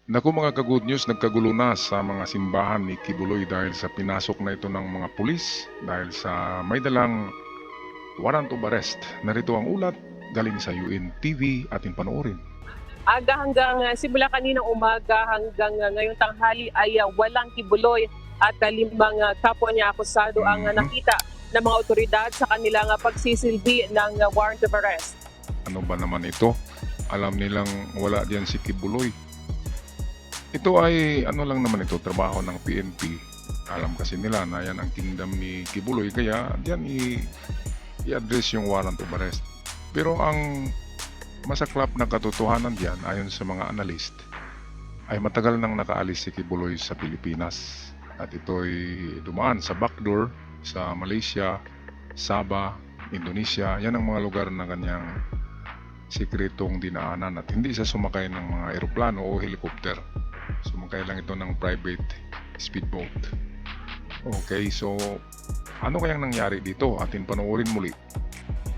Naku mga ka-good news, nagkagulo na sa mga simbahan ni Kibuloy dahil sa pinasok na ito ng mga pulis dahil sa may dalang warrant of arrest. Narito ang ulat galing sa UNTV ating panoorin. Aga hanggang simula kaninang umaga hanggang ngayong tanghali ay walang Kibuloy at limang kapwa niya akusado ang nakita ng mga otoridad sa kanilang pagsisilbi ng warrant of arrest. Ano ba naman ito? Alam nilang wala diyan si Kibuloy. Ito ay ano lang naman ito, trabaho ng PNP. Alam kasi nila na yan ang kingdom ni Kibuloy kaya diyan i-address yung warrant of arrest. Pero ang masaklap na katotohanan diyan ayon sa mga analyst ay matagal nang nakaalis si Kibuloy sa Pilipinas at ito'y dumaan sa backdoor sa Malaysia, Sabah, Indonesia. Yan ang mga lugar na kanyang sikretong dinaanan at hindi siya sumakay ng mga eroplano o helicopter. Sumakay lang ito ng private speedboat. Okay, so ano kayang nangyari dito? Atin panoorin muli.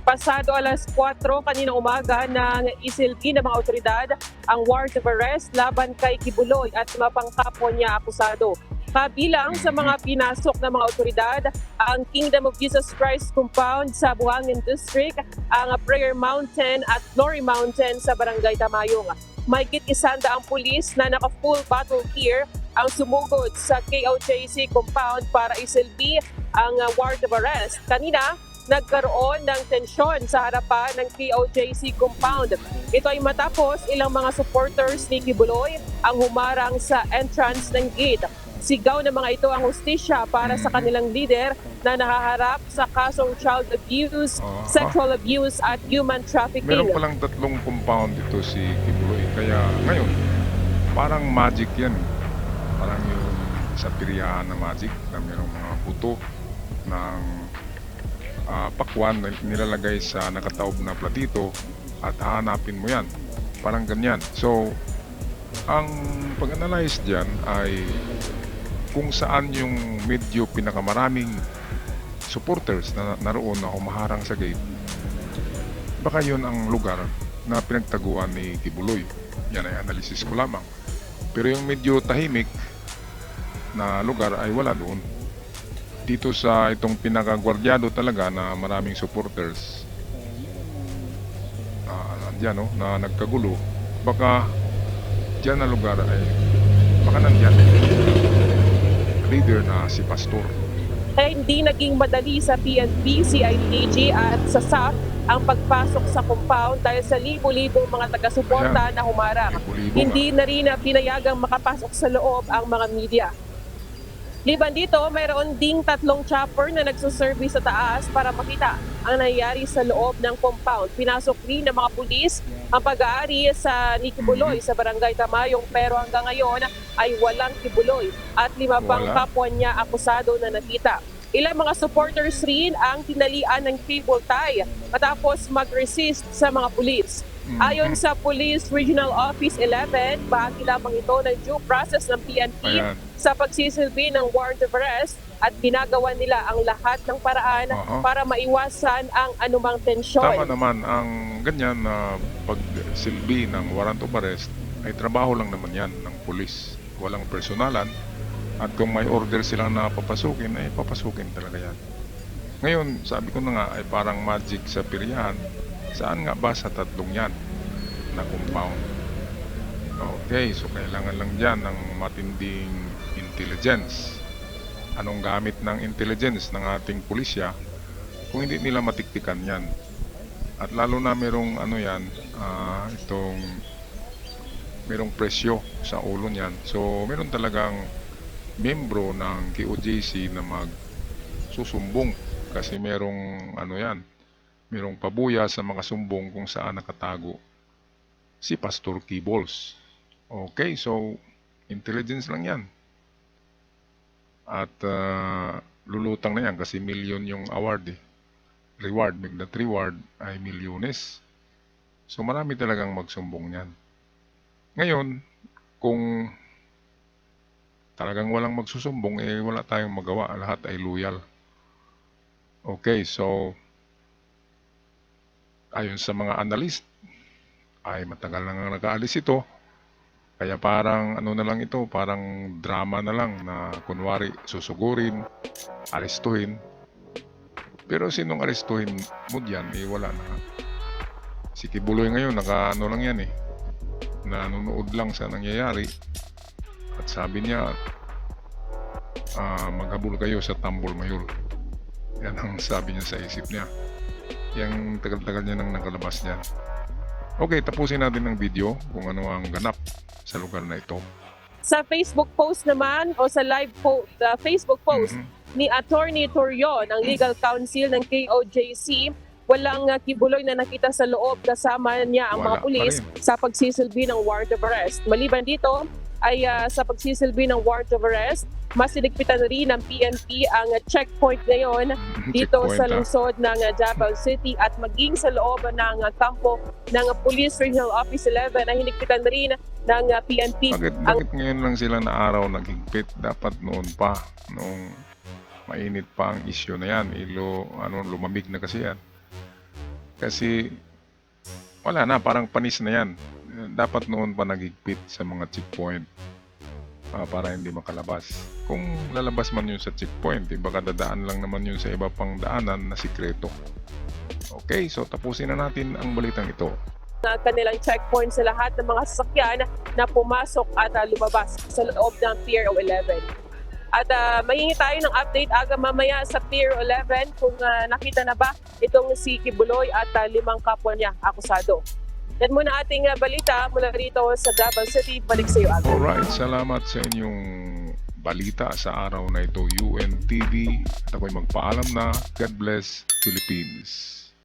Pasado alas 4 kaninang umaga nang isilbi ng mga otoridad ang warrant of arrest laban kay Kibuloy at mga pangkapwa niya akusado. Kabilang sa mga pinasok ng mga otoridad ang Kingdom of Jesus Christ compound sa Buhangin District, ang Prayer Mountain at Glory Mountain sa Barangay Tamayong. Mahigit 100 pulis na naka-full battle gear ang sumugod sa KOJC compound para isilbi ang warrant of arrest. Kanina, nagkaroon ng tensyon sa harapan ng KOJC compound. Ito ay matapos ilang mga supporters ni Kibuloy ang humarang sa entrance ng gate. Sigaw ng mga ito ang hustisya para sa kanilang leader na nahaharap sa kasong child abuse, sexual abuse at human trafficking. Meron palang tatlong compound dito si Kibuloy kaya ngayon parang magic yan. Parang yung sa piryahan na magic na merong mga buto ng pakwan na nilalagay sa nakataob na platito at hahanapin mo yan. Parang ganyan. So, ang pag-analyze dyan ay kung saan yung medyo pinakamaraming supporters na naroon na humaharang sa gate, baka yun ang lugar na pinagtaguan ni Kibuloy. Yan ay analysis ko lamang. Pero yung medyo tahimik na lugar ay wala doon. Dito sa itong pinakagwardyado talaga na maraming supporters dyan na nagkagulo, baka dyan na lugar ay baka nandyan leader na si Pastor. Hindi naging madali sa PNP, CIDG at sa SAF ang pagpasok sa compound dahil sa libo-libong mga taga-suporta na humarang. Hindi na rin pinayagang makapasok sa loob ang mga media. Liban dito, mayroon ding 3 chopper na nagsuservice sa taas para makita ang nangyayari sa loob ng compound. Pinasok rin ng mga pulis ang pag-aari sa ni Kibuloy sa Barangay Tamayong pero hanggang ngayon ay walang Kibuloy at 5 pang kapwa niya akusado na nakita. Ilang mga supporters rin ang tinalian ng cable tie matapos mag-resist sa mga pulis. Ayon sa Police Regional Office 11, bahagi lamang ito ng due process ng PNP sa pagsisilbi ng warrant of arrest at ginagawa nila ang lahat ng paraan para maiwasan ang anumang tensyon. Tama naman, ang ganyan na pagsilbi ng warrant of arrest ay trabaho lang naman yan ng pulis. Walang personalan at kung may order silang na papasukin, ay papasukin talaga yan. Ngayon, sabi ko na nga ay parang magic sa piryahan. Saan nga ba sa tatlong yan na compound? Okay, so kailangan lang dyan ng matinding intelligence. Anong gamit ng intelligence ng ating pulisya kung hindi nila matiktikan yan? At lalo na merong merong presyo sa ulo niyan. So meron talagang membro ng KOJC na magsusumbong kasi merong merong pabuya sa mga sumbong kung saan nakatago si Pastor Kibols. Okay, so intelligence lang yan. At lulutang na yan kasi million yung award reward, that reward ay milyones. So marami talagang magsumbong yan. Ngayon, kung talagang walang magsusumbong, wala tayong magawa. Lahat ay loyal. Okay, so ayon sa mga analyst, ay matagal na nga nag-aalis ito Kaya parang ano na lang ito, parang drama na lang na kunwari susugurin, arestuhin. Pero sinong arestuhin mo diyan, eh wala na. Si Kibuloy ngayon, naka-ano lang yan eh, nanonood lang sa nangyayari. At sabi niya, maghabol kayo sa Tambol Mayor. Yan ang sabi niya sa isip niya. Yang tagal-tagal niya nang nakalabas niyan. Okay, tapusin natin ang video kung ano ang ganap sa lugar na ito. Sa Facebook post naman o sa Facebook post ni Attorney Torrio ng Legal Counsel ng KOJC, walang Kibuloy na nakita sa loob, kasama niya ang mga Wala pa pulis rin. sa pagsisilbi ng warrant of arrest. Maliban dito ay sa pagsisilbi ng warrant of arrest, mas sinigpitan rin ng PNP ang checkpoint ngayon dito Checkpoint, sa ah. lungsod ng Davao City at maging sa loob ng kampo ng Police Regional Office 11 ay hinigpitan rin ng PNP. Bakit ngayon lang sila na araw naghigpit? Dapat noon pa, noong mainit pa ang issue na yan. Lumamig na kasi yan. Kasi wala na, parang panis na yan. Dapat noon pa naghigpit sa mga checkpoint para hindi makalabas. Kung lalabas man yun sa checkpoint, baka dadaan lang naman yun sa iba pang daanan na sikreto. Okay, so tapusin na natin ang balitang ito. Kanilang checkpoint sa lahat ng mga sasakyan na pumasok at lumabas sa loob ng Pier 11. At mahingi tayo ng update aga mamaya sa Pier 11 kung nakita na ba itong si Kibuloy at 5 kapwa niya akusado. Yan muna ating balita mula rito sa Davao City. Balik sa iyo, Aga. Alright, salamat sa inyong balita sa araw na ito, UNTV. At ako'y magpaalam na. God bless Philippines.